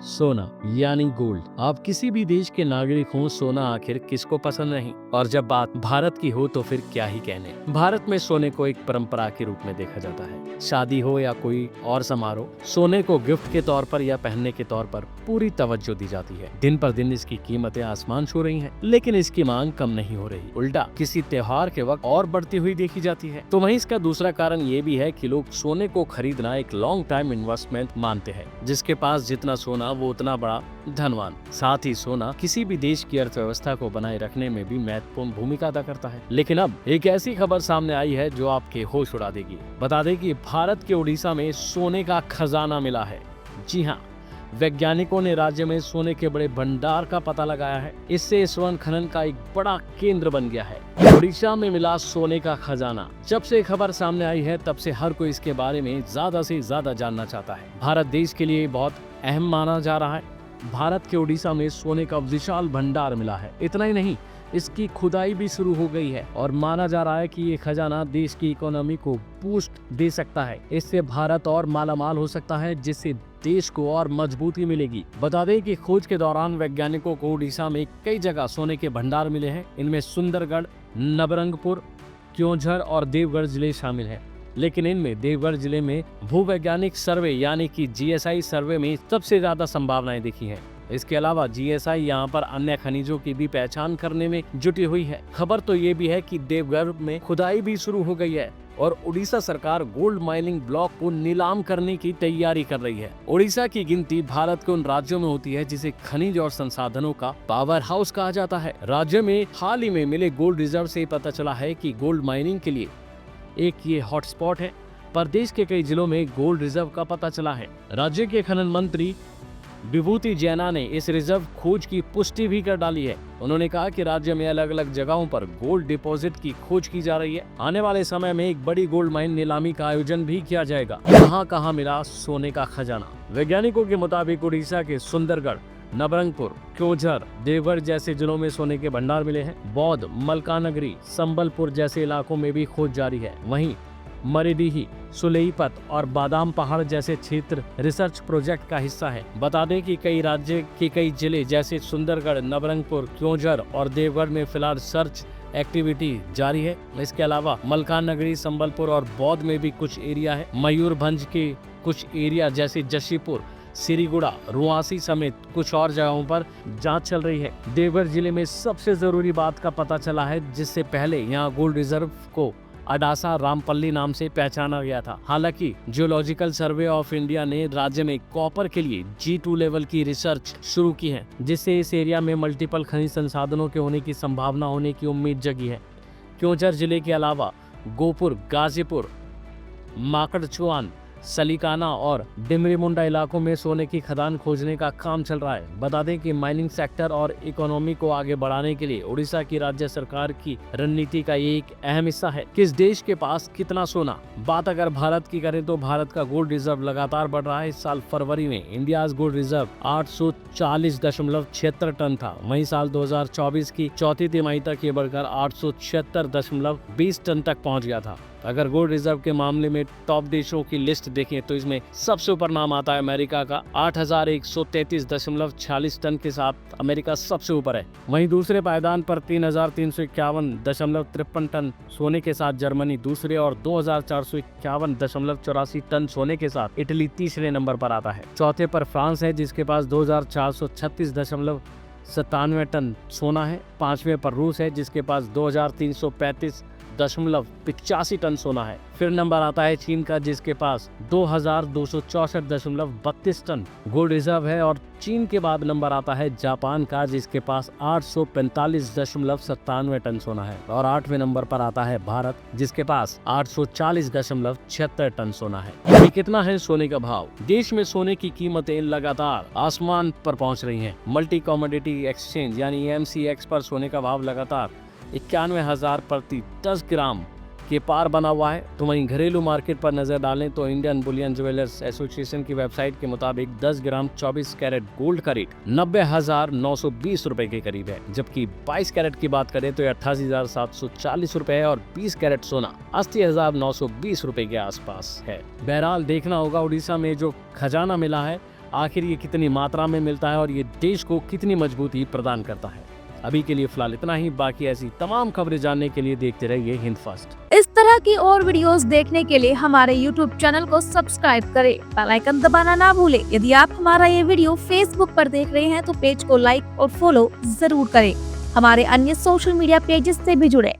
सोना यानी गोल्ड। आप किसी भी देश के नागरिक हों, सोना आखिर किसको पसंद नहीं। और जब बात भारत की हो तो फिर क्या ही कहने। भारत में सोने को एक परंपरा के रूप में देखा जाता है। शादी हो या कोई और समारोह, सोने को गिफ्ट के तौर पर या पहनने के तौर पर पूरी तवज्जो दी जाती है। दिन पर दिन इसकी कीमतें आसमान छू रही हैं, लेकिन इसकी मांग कम नहीं हो रही, उल्टा किसी त्योहार के वक्त और बढ़ती हुई देखी जाती है। तो वहीं इसका दूसरा कारण ये भी है कि लोग सोने को खरीदना एक लॉन्ग टाइम इन्वेस्टमेंट मानते हैं। जिसके पास जितना सोना वो उतना बड़ा धनवान। साथ ही सोना किसी भी देश की अर्थव्यवस्था को बनाए रखने में भी महत्वपूर्ण भूमिका अदा करता है। लेकिन अब एक ऐसी खबर सामने आई है जो आपके होश उड़ा देगी। बता दें कि भारत के उड़ीसा में सोने का खजाना मिला है। जी हाँ, वैज्ञानिकों ने राज्य में सोने के बड़े भंडार का पता लगाया है। इससे स्वर्ण खनन का एक बड़ा केंद्र बन गया है। उड़ीसा में मिला सोने का खजाना। जब से खबर सामने आई है तब से हर कोई इसके बारे में ज्यादा से ज्यादा जानना चाहता है। भारत देश के लिए बहुत अहम माना जा रहा है। भारत के उड़ीसा में सोने का विशाल भंडार मिला है। इतना ही नहीं, इसकी खुदाई भी शुरू हो गई है और माना जा रहा है कि ये खजाना देश की इकोनॉमी को बूस्ट दे सकता है। इससे भारत और मालामाल हो सकता है, जिससे देश को और मजबूती मिलेगी। बता दें कि खोज के दौरान वैज्ञानिकों को उड़ीसा में कई जगह सोने के भंडार मिले हैं। इनमें सुंदरगढ़, नवरंगपुर, क्योंझर और देवगढ़ जिले शामिल हैं। लेकिन इनमें देवगढ़ जिले में भूवैज्ञानिक सर्वे यानी कि जीएसआई सर्वे में सबसे ज्यादा संभावनाएं दिखी हैं। इसके अलावा जीएसआई यहाँ पर अन्य खनिजों की भी पहचान करने में जुटी हुई है। खबर तो ये भी है कि देवगढ़ में खुदाई भी शुरू हो गई है और उड़ीसा सरकार गोल्ड माइनिंग ब्लॉक को नीलाम करने की तैयारी कर रही है। उड़ीसा की गिनती भारत के उन राज्यों में होती है जिसे खनिज और संसाधनों का पावर हाउस कहा जाता है। राज्य में हाल ही में मिले गोल्ड रिजर्व से पता चला है कि गोल्ड माइनिंग के लिए एक ये हॉटस्पॉट है। प्रदेश के कई जिलों में गोल्ड रिजर्व का पता चला है। राज्य के खनन मंत्री विभूति जैना ने इस रिजर्व खोज की पुष्टि भी कर डाली है। उन्होंने कहा कि राज्य में अलग अलग जगहों पर गोल्ड डिपॉजिट की खोज की जा रही है। आने वाले समय में एक बड़ी गोल्ड माइन नीलामी का आयोजन भी किया जाएगा। कहां मिला सोने का खजाना। वैज्ञानिकों के मुताबिक उड़ीसा के सुंदरगढ़, नवरंगपुर, क्योंझर, देवगढ़ जैसे जिलों में सोने के भंडार मिले हैं। बौद्ध, मलकानगिरी, संबलपुर जैसे इलाकों में भी खोज जारी है। वहीं मरीडीही, सुलेईपत और बादाम पहाड़ जैसे क्षेत्र रिसर्च प्रोजेक्ट का हिस्सा है। बता दें कि कई राज्य के कई जिले जैसे सुंदरगढ़, नवरंगपुर, क्योंझर और देवगढ़ में फिलहाल रिसर्च एक्टिविटी जारी है। इसके अलावा मलकानगिरी, संबलपुर और बौद्ध में भी कुछ एरिया है। मयूरभंज के कुछ एरिया जैसे जशीपुर, सिरीगुड़ा, रुआसी समेत कुछ और जगहों पर जांच चल रही है। देवगढ़ जिले में सबसे जरूरी बात का पता चला है, जिससे पहले यहाँ गोल्ड रिजर्व को अडासा रामपल्ली नाम से पहचाना गया था। हालांकि जियोलॉजिकल सर्वे ऑफ इंडिया ने राज्य में कॉपर के लिए G2 लेवल की रिसर्च शुरू की है, जिससे इस एरिया में मल्टीपल खनिज संसाधनों के होने की संभावना होने की उम्मीद जगी है। क्योंझर जिले के अलावा गोपुर, गाजीपुर, माकड़चुआन, सलीकाना और डिमरीमुंडा इलाकों में सोने की खदान खोजने का काम चल रहा है। बता दें कि माइनिंग सेक्टर और इकोनॉमी को आगे बढ़ाने के लिए उड़ीसा की राज्य सरकार की रणनीति का ये एक अहम हिस्सा है। किस देश के पास कितना सोना। बात अगर भारत की करें तो भारत का गोल्ड रिजर्व लगातार बढ़ रहा है। इस साल फरवरी में इंडियाज गोल्ड रिजर्व 840.76 टन था। वहीं साल 2024 की चौथी तिमाही तक ये बढ़कर 876.20 टन तक पहुंच गया था। अगर गोल्ड रिजर्व के मामले में टॉप देशों की लिस्ट देखें तो इसमें सबसे ऊपर नाम आता है अमेरिका का। 8133.46 टन के साथ अमेरिका सबसे ऊपर है। वहीं दूसरे पायदान पर 3351.53 टन सोने के साथ जर्मनी दूसरे और 2451.84 टन सोने के साथ इटली तीसरे नंबर पर आता है। चौथे पर फ्रांस है, जिसके पास 2436.97 टन सोना है। पांचवें पर रूस है, जिसके पास 2335.85 टन सोना है। फिर नंबर आता है चीन का, जिसके पास 2264.32 टन गोल्ड रिजर्व है। और चीन के बाद नंबर आता है जापान का, जिसके पास 845.97 टन सोना है। और आठवें नंबर पर आता है भारत, जिसके पास 840.76 टन सोना है। अभी कितना है सोने का भाव। देश में सोने की कीमतें लगातार आसमान पर पहुंच रही हैं। मल्टी कमोडिटी एक्सचेंज यानी MCX पर सोने का भाव लगातार 91,000 प्रति 10 ग्राम के पार बना हुआ है। तो वहीं घरेलू मार्केट पर नजर डालें तो इंडियन बुलियन ज्वेलर्स एसोसिएशन की वेबसाइट के मुताबिक 10 ग्राम 24 कैरेट गोल्ड का रेट 90,920 रुपए के करीब है। जबकि 22 कैरेट की बात करें तो 88,740 रुपए है और 20 कैरेट सोना 80,920 रुपए के आसपास है। बहरहाल देखना होगा उड़ीसा में जो खजाना मिला है आखिर ये कितनी मात्रा में मिलता है और ये देश को कितनी मजबूती प्रदान करता है। अभी के लिए फिलहाल इतना ही। बाकी ऐसी तमाम खबरें जानने के लिए देखते रहिए हिंद फर्स्ट। इस तरह की और वीडियोस देखने के लिए हमारे YouTube चैनल को सब्सक्राइब करें, बेल आइकन दबाना ना भूलें। यदि आप हमारा ये वीडियो Facebook पर देख रहे हैं तो पेज को लाइक और फॉलो जरूर करें। हमारे अन्य सोशल मीडिया पेजेस से भी जुड़े।